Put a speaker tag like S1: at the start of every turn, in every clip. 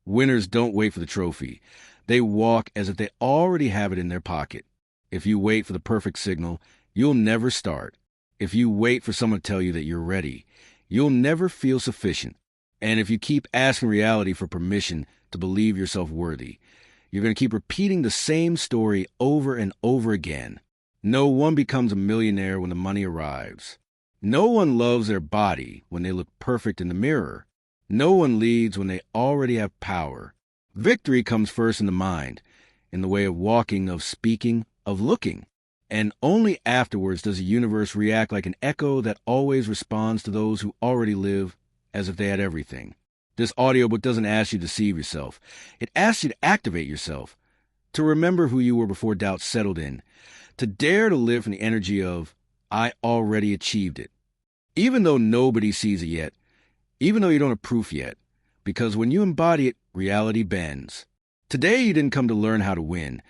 S1: Winners don't wait for the trophy. They walk as if they already have it in their pocket. If you wait for the perfect signal, you'll never start. If you wait for someone to tell you that you're ready, you'll never feel sufficient. And if you keep asking reality for permission to believe yourself worthy, you're going to keep repeating the same story over and over again. No one becomes a millionaire when the money arrives. No one loves their body when they look perfect in the mirror. No one leads when they already have power. Victory comes first in the mind, in the way of walking, of speaking, of looking. And only afterwards does the universe react like an echo that always responds to those who already live as if they had everything. This audiobook doesn't ask you to deceive yourself. It asks you to activate yourself, to remember who you were before doubt settled in, to dare to live from the energy of, I already achieved it. Even though nobody sees it yet, even though you don't have proof yet, because when you embody it, reality bends. Today you didn't come to learn how to win.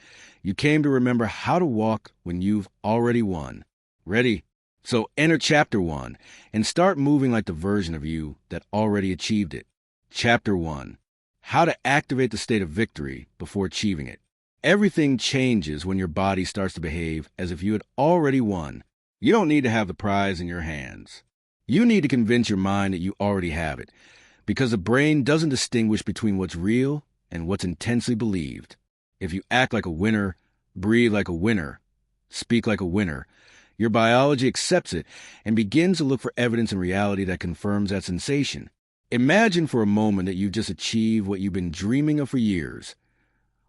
S1: You came to remember how to walk when you've already won. Ready? So enter Chapter 1 and start moving like the version of you that already achieved it. Chapter 1. How to activate the state of victory before achieving it. Everything changes when your body starts to behave as if you had already won. You don't need to have the prize in your hands. You need to convince your mind that you already have it, because the brain doesn't distinguish between what's real and what's intensely believed. If you act like a winner, breathe like a winner, speak like a winner, your biology accepts it and begins to look for evidence in reality that confirms that sensation. Imagine for a moment that you've just achieved what you've been dreaming of for years.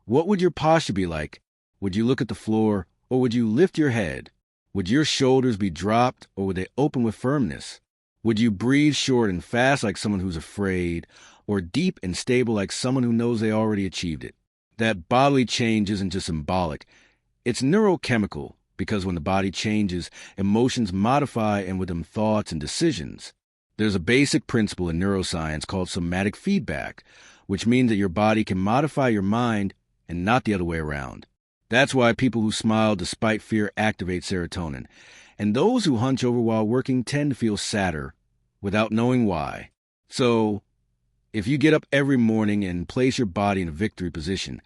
S1: What would your posture be like? Would you look at the floor, or would you lift your head? Would your shoulders be dropped, or would they open with firmness? Would you breathe short and fast like someone who's afraid, or deep and stable like someone who knows they already achieved it? That bodily change isn't just symbolic. It's neurochemical, because when the body changes, emotions modify, and with them thoughts and decisions. There's a basic principle in neuroscience called somatic feedback, which means that your body can modify your mind and not the other way around. That's why people who smile despite fear activate serotonin, and those who hunch over while working tend to feel sadder without knowing why. So, if you get up every morning and place your body in a victory position,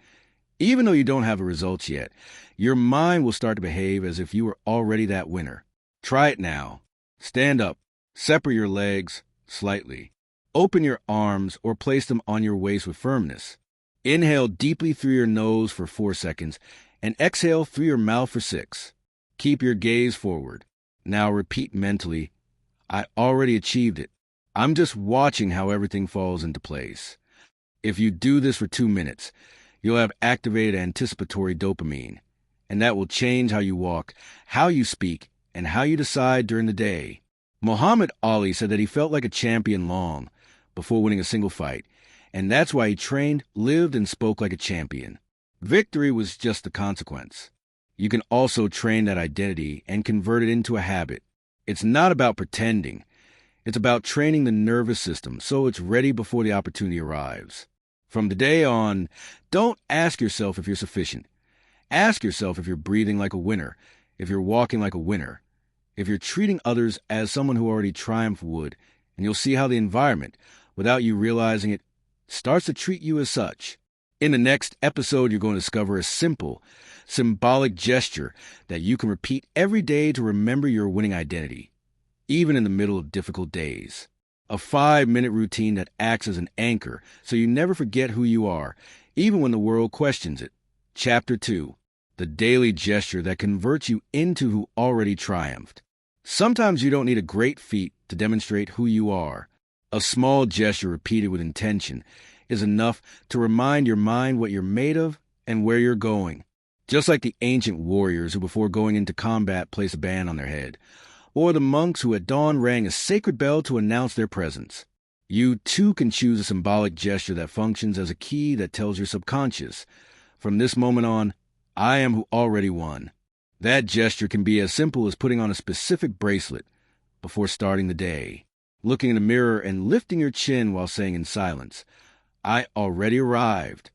S1: even though you don't have the results yet, your mind will start to behave as if you were already that winner. Try it now. Stand up. Separate your legs slightly. Open your arms or place them on your waist with firmness. Inhale deeply through your nose for 4 seconds and exhale through your mouth for 6. Keep your gaze forward. Now repeat mentally, I already achieved it. I'm just watching how everything falls into place. If you do this for 2 minutes, you'll have activated anticipatory dopamine, and that will change how you walk, how you speak, and how you decide during the day. Muhammad Ali said that he felt like a champion long before winning a single fight, and that's why he trained, lived, and spoke like a champion. Victory was just the consequence. You can also train that identity and convert it into a habit. It's not about pretending. It's about training the nervous system so it's ready before the opportunity arrives. From today on, don't ask yourself if you're sufficient. Ask yourself if you're breathing like a winner, if you're walking like a winner, if you're treating others as someone who already triumphed would, and you'll see how the environment, without you realizing it, starts to treat you as such. In the next episode, you're going to discover a simple, symbolic gesture that you can repeat every day to remember your winning identity, even in the middle of difficult days. A 5-minute routine that acts as an anchor so you never forget who you are, even when the world questions it. Chapter 2. The daily gesture that converts you into who already triumphed. Sometimes you don't need a great feat to demonstrate who you are. A small gesture repeated with intention is enough to remind your mind what you're made of and where you're going. Just like the ancient warriors who before going into combat placed a band on their head, or the monks who at dawn rang a sacred bell to announce their presence. You too can choose a symbolic gesture that functions as a key that tells your subconscious, from this moment on, I am who already won. That gesture can be as simple as putting on a specific bracelet before starting the day, looking in the mirror and lifting your chin while saying in silence, I already arrived.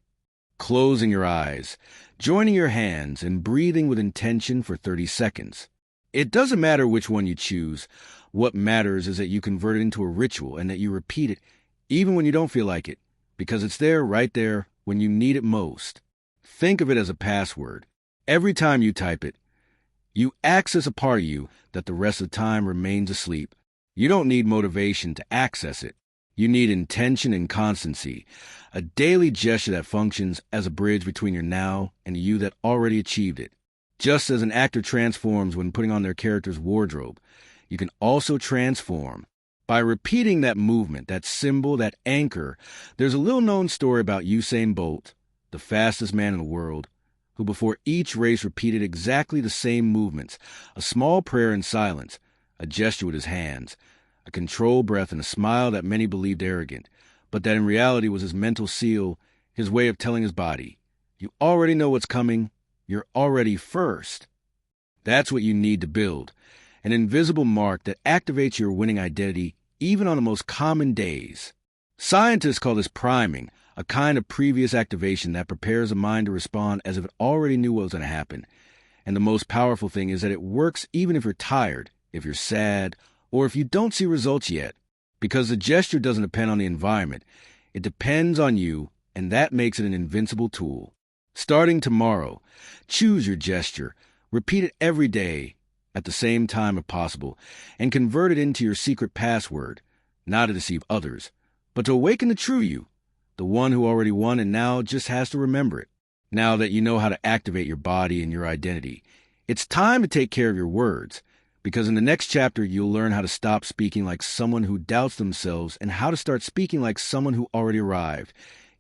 S1: Closing your eyes, joining your hands, and breathing with intention for 30 seconds. It doesn't matter which one you choose. What matters is that you convert it into a ritual and that you repeat it even when you don't feel like it, because it's there, right there, when you need it most. Think of it as a password. Every time you type it, you access a part of you that the rest of the time remains asleep. You don't need motivation to access it. You need intention and constancy, a daily gesture that functions as a bridge between your now and you that already achieved it. Just as an actor transforms when putting on their character's wardrobe, you can also transform by repeating that movement, that symbol, that anchor. There's a little-known story about Usain Bolt, the fastest man in the world, who before each race repeated exactly the same movements, a small prayer in silence, a gesture with his hands, a controlled breath, and a smile that many believed arrogant, but that in reality was his mental seal, his way of telling his body, you already know what's coming, you're already first. That's what you need to build, an invisible mark that activates your winning identity even on the most common days. Scientists call this priming, a kind of previous activation that prepares a mind to respond as if it already knew what was going to happen. And the most powerful thing is that it works even if you're tired, if you're sad, or if you don't see results yet, because the gesture doesn't depend on the environment. It depends on you, and that makes it an invincible tool. Starting tomorrow, choose your gesture, repeat it every day at the same time if possible, and convert it into your secret password, not to deceive others, but to awaken the true you, the one who already won and now just has to remember it. Now that you know how to activate your body and your identity, it's time to take care of your words. Because in the next chapter, you'll learn how to stop speaking like someone who doubts themselves and how to start speaking like someone who already arrived,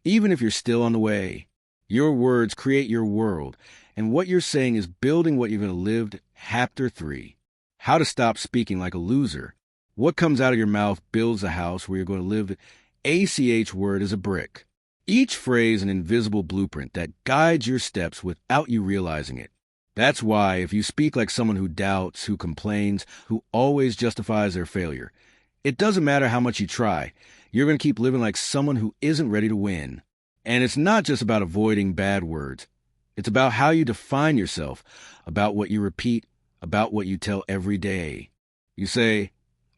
S1: even if you're still on the way. Your words create your world, and what you're saying is building what you're going to live. Chapter 3. How to stop speaking like a loser. What comes out of your mouth builds the house where you're going to live. ACH word is a brick. Each phrase an invisible blueprint that guides your steps without you realizing it. That's why if you speak like someone who doubts, who complains, who always justifies their failure, it doesn't matter how much you try, you're going to keep living like someone who isn't ready to win. And it's not just about avoiding bad words. It's about how you define yourself, about what you repeat, about what you tell every day. You say,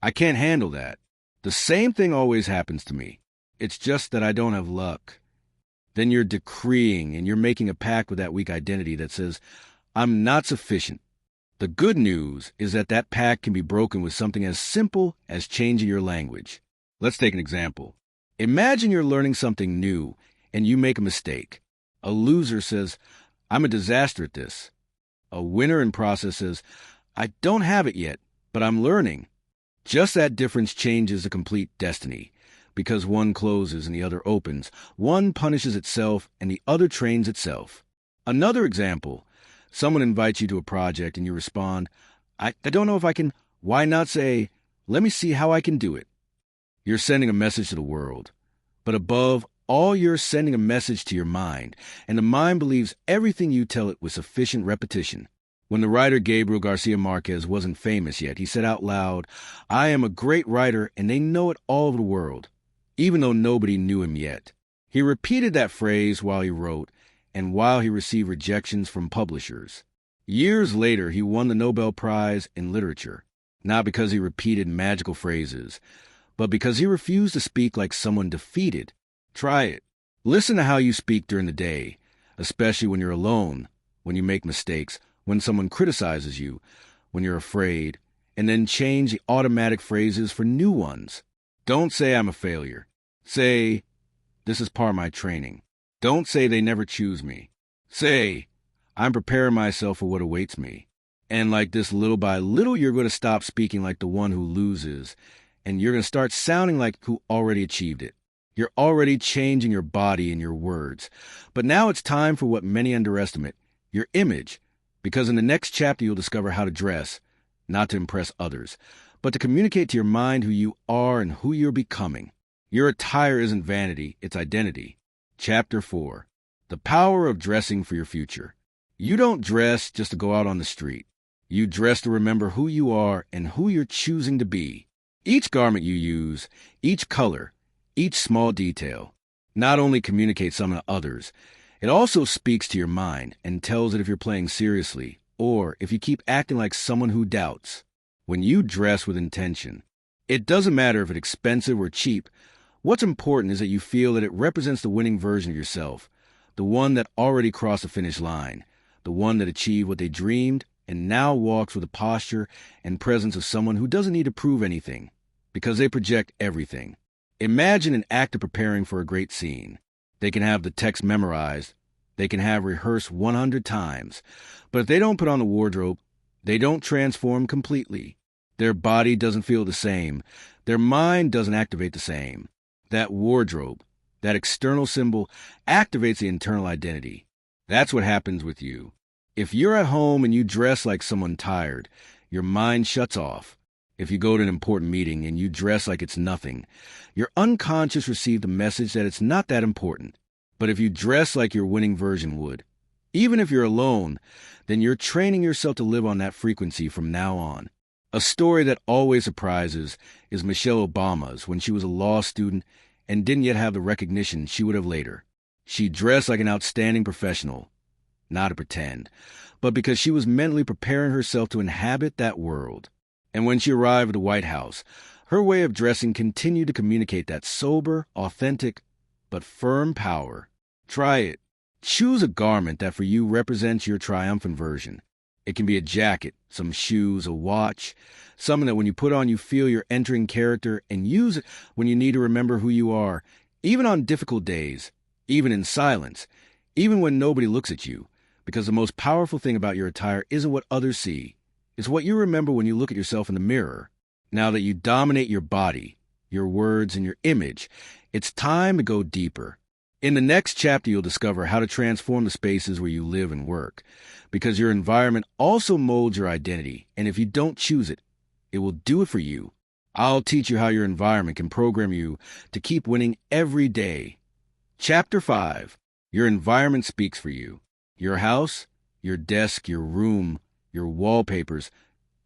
S1: I can't handle that. The same thing always happens to me. It's just that I don't have luck. Then you're decreeing and you're making a pact with that weak identity that says, I'm not sufficient. The good news is that that pact can be broken with something as simple as changing your language. Let's take an example. Imagine you're learning something new and you make a mistake. A loser says, I'm a disaster at this. A winner in process says, I don't have it yet, but I'm learning. Just that difference changes a complete destiny, because one closes and the other opens. One punishes itself and the other trains itself. Another example. Someone invites you to a project and you respond, I don't know if I can. Why not say, let me see how I can do it? You're sending a message to the world. But above all, you're sending a message to your mind, and the mind believes everything you tell it with sufficient repetition. When the writer Gabriel Garcia Marquez wasn't famous yet, he said out loud, I am a great writer, and they know it all over the world, even though nobody knew him yet. He repeated that phrase while he wrote, and while he received rejections from publishers. Years later, he won the Nobel Prize in Literature, not because he repeated magical phrases, but because he refused to speak like someone defeated. Try it. Listen to how you speak during the day, especially when you're alone, when you make mistakes, when someone criticizes you, when you're afraid, and then change the automatic phrases for new ones. Don't say I'm a failure. Say, this is part of my training. Don't say they never choose me. Say, I'm preparing myself for what awaits me. And like this, little by little, you're going to stop speaking like the one who loses, and you're going to start sounding like who already achieved it. You're already changing your body and your words. But now it's time for what many underestimate, your image. Because in the next chapter, you'll discover how to dress, not to impress others, but to communicate to your mind who you are and who you're becoming. Your attire isn't vanity, it's identity. Chapter 4. The power of dressing for your future. You don't dress just to go out on the street. You dress to remember who you are and who you're choosing to be. Each garment you use, each color, each small detail, not only communicates something to others, it also speaks to your mind and tells it if you're playing seriously or if you keep acting like someone who doubts. When you dress with intention, it doesn't matter if it's expensive or cheap, What's important is that you feel that it represents the winning version of yourself, the one that already crossed the finish line, the one that achieved what they dreamed and now walks with the posture and presence of someone who doesn't need to prove anything, because they project everything. Imagine an actor preparing for a great scene. They can have the text memorized, they can have rehearsed 100 times, but if they don't put on the wardrobe, they don't transform completely. Their body doesn't feel the same. Their mind doesn't activate the same. That wardrobe, that external symbol, activates the internal identity. That's what happens with you. If you're at home and you dress like someone tired, your mind shuts off. If you go to an important meeting and you dress like it's nothing, your unconscious receives the message that it's not that important. But if you dress like your winning version would, even if you're alone, then you're training yourself to live on that frequency from now on. A story that always surprises is Michelle Obama's when she was a law student and didn't yet have the recognition she would have later. She dressed like an outstanding professional, not to pretend, but because she was mentally preparing herself to inhabit that world. And when she arrived at the White House, her way of dressing continued to communicate that sober, authentic, but firm power. Try it. Choose a garment that for you represents your triumphant version. It can be a jacket, some shoes, a watch, something that when you put on you feel you're entering character, and use it when you need to remember who you are, even on difficult days, even in silence, even when nobody looks at you, because the most powerful thing about your attire isn't what others see. It's what you remember when you look at yourself in the mirror. Now that you dominate your body, your words, and your image, it's time to go deeper. In the next chapter, you'll discover how to transform the spaces where you live and work, because your environment also molds your identity, and if you don't choose it, it will do it for you. I'll teach you how your environment can program you to keep winning every day. Chapter 5. Your environment speaks for you. Your house, your desk, your room, your wallpapers,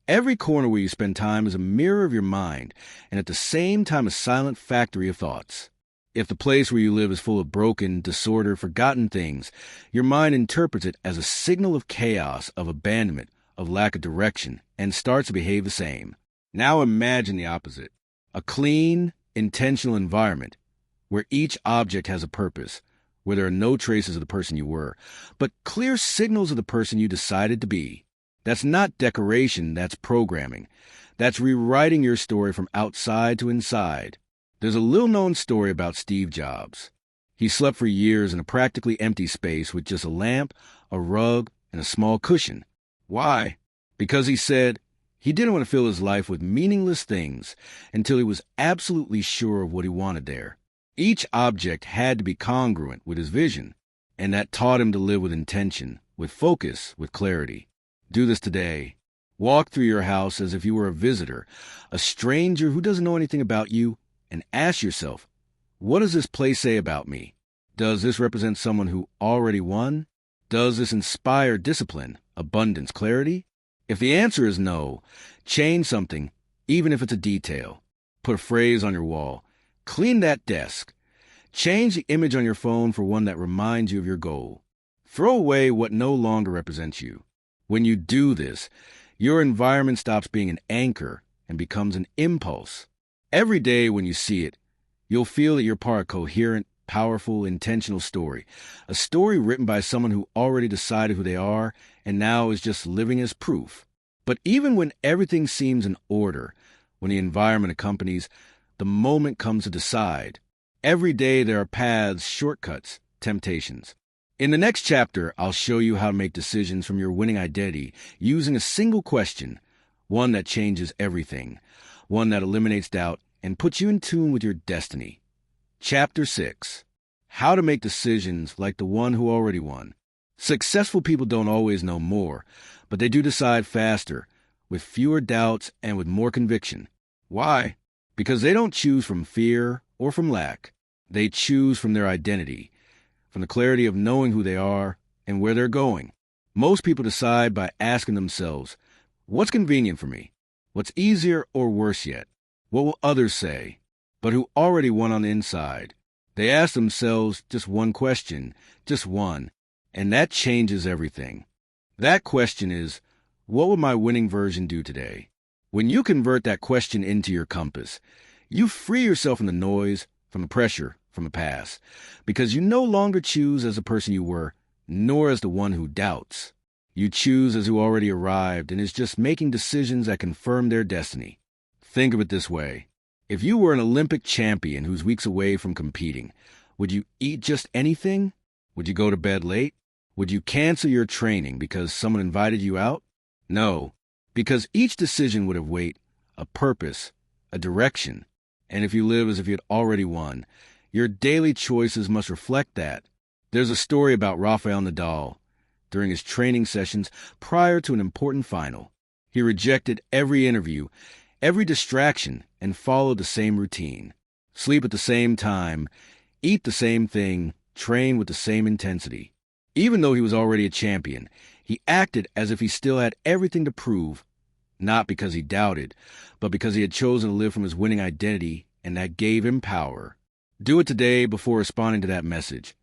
S1: every corner where you spend time is a mirror of your mind, and at the same time a silent factory of thoughts. If the place where you live is full of broken, disorder, forgotten things, your mind interprets it as a signal of chaos, of abandonment, of lack of direction, and starts to behave the same. Now imagine the opposite. A clean, intentional environment where each object has a purpose, where there are no traces of the person you were, but clear signals of the person you decided to be. That's not decoration, that's programming. That's rewriting your story from outside to inside. There's a little-known story about Steve Jobs. He slept for years in a practically empty space with just a lamp, a rug, and a small cushion. Why? Because he said he didn't want to fill his life with meaningless things until he was absolutely sure of what he wanted there. Each object had to be congruent with his vision, and that taught him to live with intention, with focus, with clarity. Do this today. Walk through your house as if you were a visitor, a stranger who doesn't know anything about you, and ask yourself, what does this place say about me? Does this represent someone who already won? Does this inspire discipline, abundance, clarity? If the answer is no, change something, even if it's a detail. Put a phrase on your wall. Clean that desk. Change the image on your phone for one that reminds you of your goal. Throw away what no longer represents you. When you do this, your environment stops being an anchor and becomes an impulse. Every day when you see it, you'll feel that you're part of a coherent, powerful, intentional story. A story written by someone who already decided who they are and now is just living as proof. But even when everything seems in order, when the environment accompanies, the moment comes to decide. Every day there are paths, shortcuts, temptations. In the next chapter, I'll show you how to make decisions from your winning identity using a single question, one that changes everything, one that eliminates doubt and puts you in tune with your destiny. Chapter 6. How to make decisions like the one who already won. Successful people don't always know more, but they do decide faster, with fewer doubts and with more conviction. Why? Because they don't choose from fear or from lack. They choose from their identity, from the clarity of knowing who they are and where they're going. Most people decide by asking themselves, what's convenient for me? What's easier or worse yet? What will others say? But who already won on the inside? They ask themselves just one question, just one, and that changes everything. That question is, what would my winning version do today? When you convert that question into your compass, you free yourself from the noise, from the pressure, from the past, because you no longer choose as the person you were, nor as the one who doubts. You choose as who already arrived and is just making decisions that confirm their destiny. Think of it this way. If you were an Olympic champion who's weeks away from competing, would you eat just anything? Would you go to bed late? Would you cancel your training because someone invited you out? No, because each decision would have weight, a purpose, a direction. And if you live as if you had already won, your daily choices must reflect that. There's a story about Rafael Nadal. During his training sessions prior to an important final, he rejected every interview, every distraction, and followed the same routine. Sleep at the same time, eat the same thing, train with the same intensity. Even though he was already a champion, he acted as if he still had everything to prove, not because he doubted, but because he had chosen to live from his winning identity, and that gave him power. Do it today before responding to that message,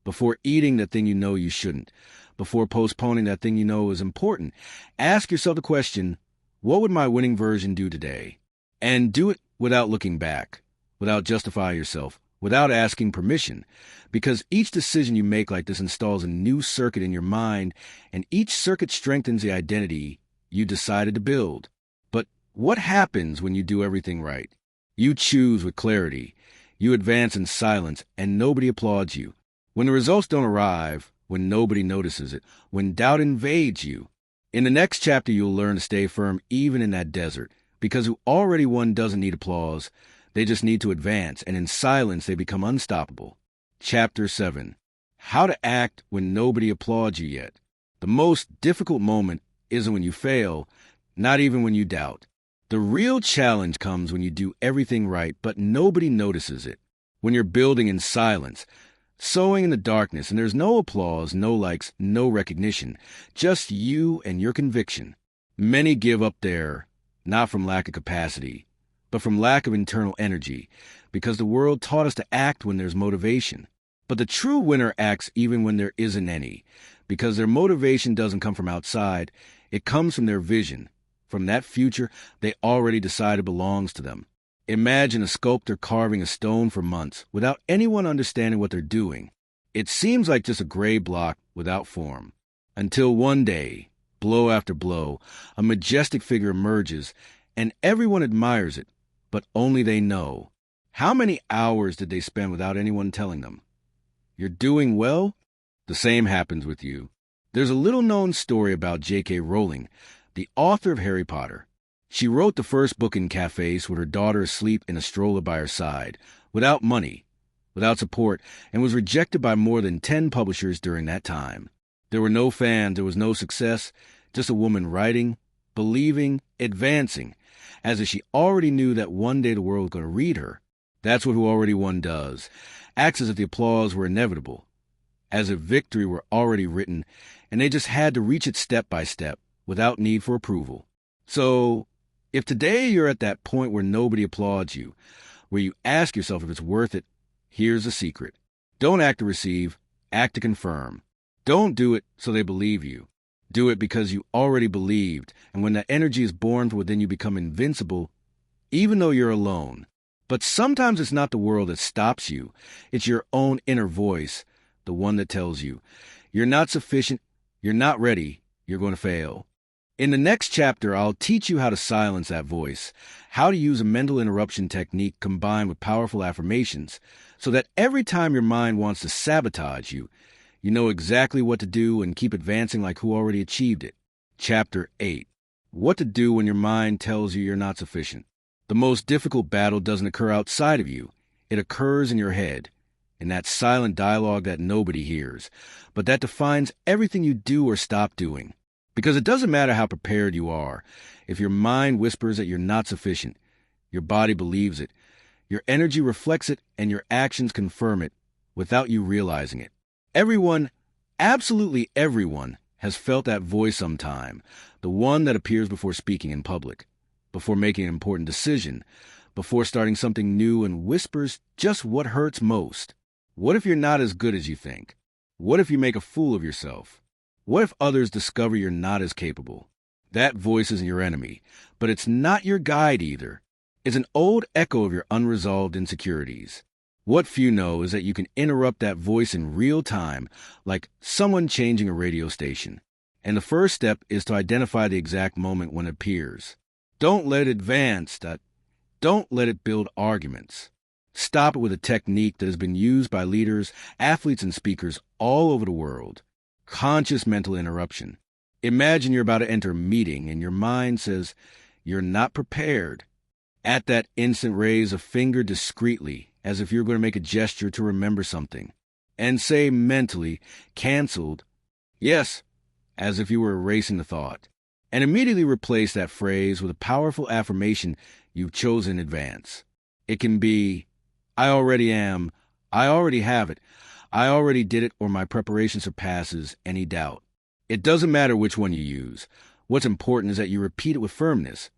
S1: before eating that thing you know you shouldn't, before postponing that thing you know is important. Ask yourself the question, what would my winning version do today? And do it without looking back, without justifying yourself, without asking permission, because each decision you make like this installs a new circuit in your mind, and each circuit strengthens the identity you decided to build. But what happens when you do everything right? You choose with clarity. You advance in silence, and nobody applauds you. When the results don't arrive, when nobody notices it, when doubt invades you. In the next chapter, you'll learn to stay firm even in that desert, because who already won doesn't need applause. They just need to advance, and in silence, they become unstoppable. Chapter 7. How to act when nobody applauds you yet. The most difficult moment isn't when you fail, not even when you doubt. The real challenge comes when you do everything right, but nobody notices it. When you're building in silence, sowing in the darkness, and there's no applause, no likes, no recognition, just you and your conviction. Many give up there, not from lack of capacity, but from lack of internal energy, because the world taught us to act when there's motivation. But the true winner acts even when there isn't any, because their motivation doesn't come from outside, it comes from their vision, from that future they already decided belongs to them. Imagine a sculptor carving a stone for months without anyone understanding what they're doing. It seems like just a gray block without form. Until one day, blow after blow, a majestic figure emerges, and everyone admires it, but only they know. How many hours did they spend without anyone telling them? You're doing well? The same happens with you. There's a little-known story about J.K. Rowling, the author of Harry Potter. She wrote the first book in cafes with her daughter asleep in a stroller by her side, without money, without support, and was rejected by more than 10 publishers during that time. There were no fans, there was no success, just a woman writing, believing, advancing, as if she already knew that one day the world was going to read her. That's what Who Already Won does. Acts as if the applause were inevitable, as if victory were already written, and they just had to reach it step by step, without need for approval. So, if today you're at that point where nobody applauds you, where you ask yourself if it's worth it, here's the secret. Don't act to receive, act to confirm. Don't do it so they believe you. Do it because you already believed, and when that energy is born from within, you become invincible, even though you're alone. But sometimes it's not the world that stops you. It's your own inner voice, the one that tells you, you're not sufficient, you're not ready, you're going to fail. In the next chapter, I'll teach you how to silence that voice, how to use a mental interruption technique combined with powerful affirmations, so that every time your mind wants to sabotage you, you know exactly what to do and keep advancing like who already achieved it. Chapter 8. What to do when your mind tells you you're not sufficient. The most difficult battle doesn't occur outside of you. It occurs in your head, in that silent dialogue that nobody hears, but that defines everything you do or stop doing. Because it doesn't matter how prepared you are. If your mind whispers that you're not sufficient, your body believes it, your energy reflects it, and your actions confirm it without you realizing it. Everyone, absolutely everyone, has felt that voice sometime, the one that appears before speaking in public, before making an important decision, before starting something new, and whispers just what hurts most. What if you're not as good as you think? What if you make a fool of yourself? What if others discover you're not as capable? That voice isn't your enemy, but it's not your guide either. It's an old echo of your unresolved insecurities. What few know is that you can interrupt that voice in real time, like someone changing a radio station. And the first step is to identify the exact moment when it appears. Don't let it advance. Don't let it build arguments. Stop it with a technique that has been used by leaders, athletes, and speakers all over the world. Conscious mental interruption. Imagine you're about to enter a meeting and your mind says, "You're not prepared." At that instant, raise a finger discreetly, as if you're going to make a gesture to remember something, and say mentally, "Canceled." Yes, as if you were erasing the thought. And immediately replace that phrase with a powerful affirmation you've chosen in advance. It can be, "I already am," "I already have it," "I already did it," or "My preparation surpasses any doubt." It doesn't matter which one you use. What's important is that you repeat it with firmness.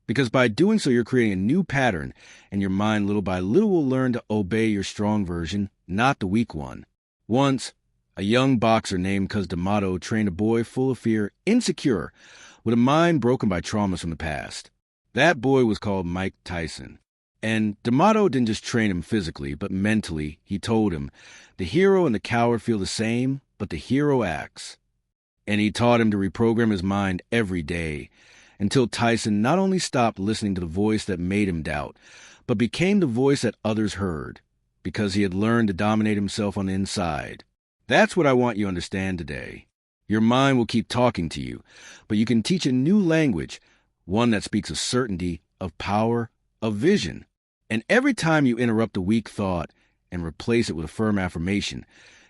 S1: Because by doing so, you're creating a new pattern, and your mind little by little will learn to obey your strong version, not the weak one. Once, a young boxer named Cus D'Amato trained a boy full of fear, insecure, with a mind broken by traumas from the past. That boy was called Mike Tyson. And D'Amato didn't just train him physically, but mentally. He told him, "The hero and the coward feel the same, but the hero acts." And he taught him to reprogram his mind every day, until Tyson not only stopped listening to the voice that made him doubt, but became the voice that others heard, because he had learned to dominate himself on the inside. That's what I want you to understand today. Your mind will keep talking to you, but you can teach a new language, one that speaks of certainty, of power, of vision. And every time you interrupt a weak thought and replace it with a firm affirmation,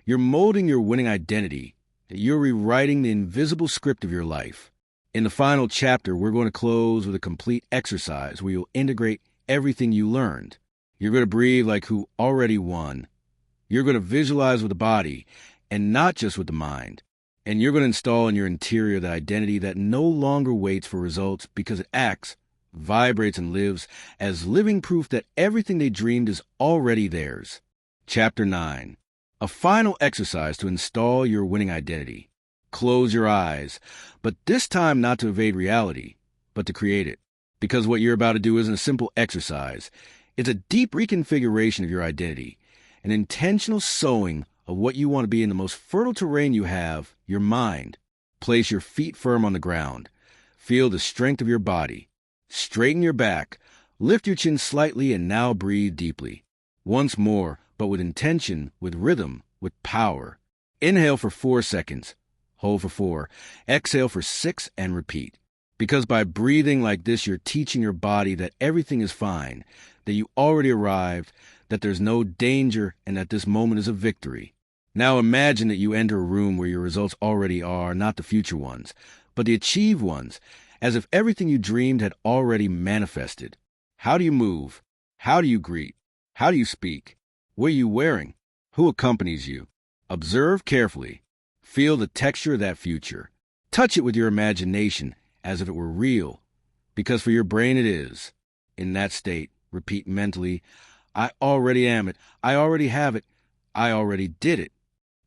S1: you're molding your winning identity, that you're rewriting the invisible script of your life. In the final chapter, we're going to close with a complete exercise where you'll integrate everything you learned. You're going to breathe like who already won. You're going to visualize with the body and not just with the mind. And you're going to install in your interior that identity that no longer waits for results because it acts, vibrates, and lives as living proof that everything they dreamed is already theirs. Chapter 9. A final exercise to install your winning identity. Close your eyes, but this time not to evade reality, but to create it. Because what you're about to do isn't a simple exercise. It's a deep reconfiguration of your identity, an intentional sowing of what you want to be in the most fertile terrain you have, your mind. Place your feet firm on the ground. Feel the strength of your body. Straighten your back. Lift your chin slightly and now breathe deeply. Once more, but with intention, with rhythm, with power. Inhale for 4 seconds. Hold for 4. Exhale for 6 and repeat. Because by breathing like this, you're teaching your body that everything is fine, that you already arrived, that there's no danger, and that this moment is a victory. Now imagine that you enter a room where your results already are, not the future ones, but the achieved ones, as if everything you dreamed had already manifested. How do you move? How do you greet? How do you speak? What are you wearing? Who accompanies you? Observe carefully. Feel the texture of that future. Touch it with your imagination as if it were real, because for your brain it is. In that state, repeat mentally, "I already am it. I already have it. I already did it."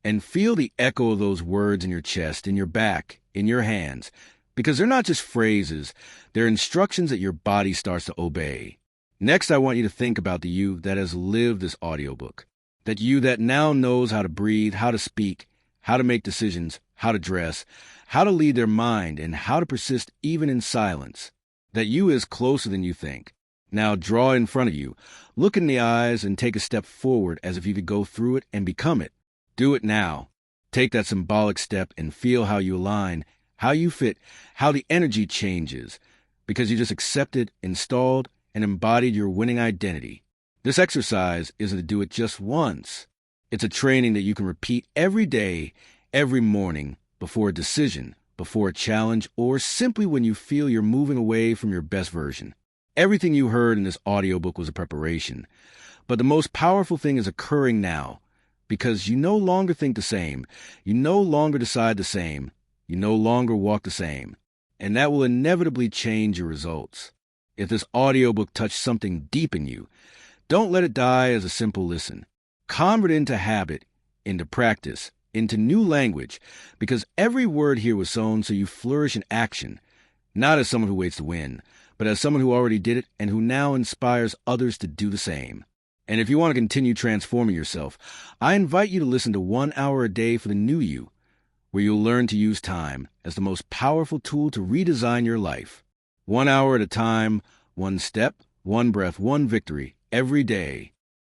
S1: And feel the echo of those words in your chest, in your back, in your hands, because they're not just phrases, they're instructions that your body starts to obey. Next, I want you to think about the you that has lived this audiobook, that you that now knows how to breathe, how to speak, how to make decisions, how to dress, how to lead their mind, and how to persist even in silence. That you is closer than you think. Now draw in front of you, look in the eyes, and take a step forward as if you could go through it and become it. Do it now. Take that symbolic step and feel how you align, how you fit, how the energy changes, because you just accepted, installed, and embodied your winning identity. This exercise isn't to do it just once. It's a training that you can repeat every day, every morning, before a decision, before a challenge, or simply when you feel you're moving away from your best version. Everything you heard in this audiobook was a preparation, but the most powerful thing is occurring now, because you no longer think the same, you no longer decide the same, you no longer walk the same, and that will inevitably change your results. If this audiobook touched something deep in you, don't let it die as a simple listen. Convert it into habit, into practice, into new language, because every word here was sown so you flourish in action, not as someone who waits to win, but as someone who already did it and who now inspires others to do the same. And if you want to continue transforming yourself, I invite you to listen to 1 hour a day for the new you, where you'll learn to use time as the most powerful tool to redesign your life. 1 hour at a time, one step, one breath, one victory, every day.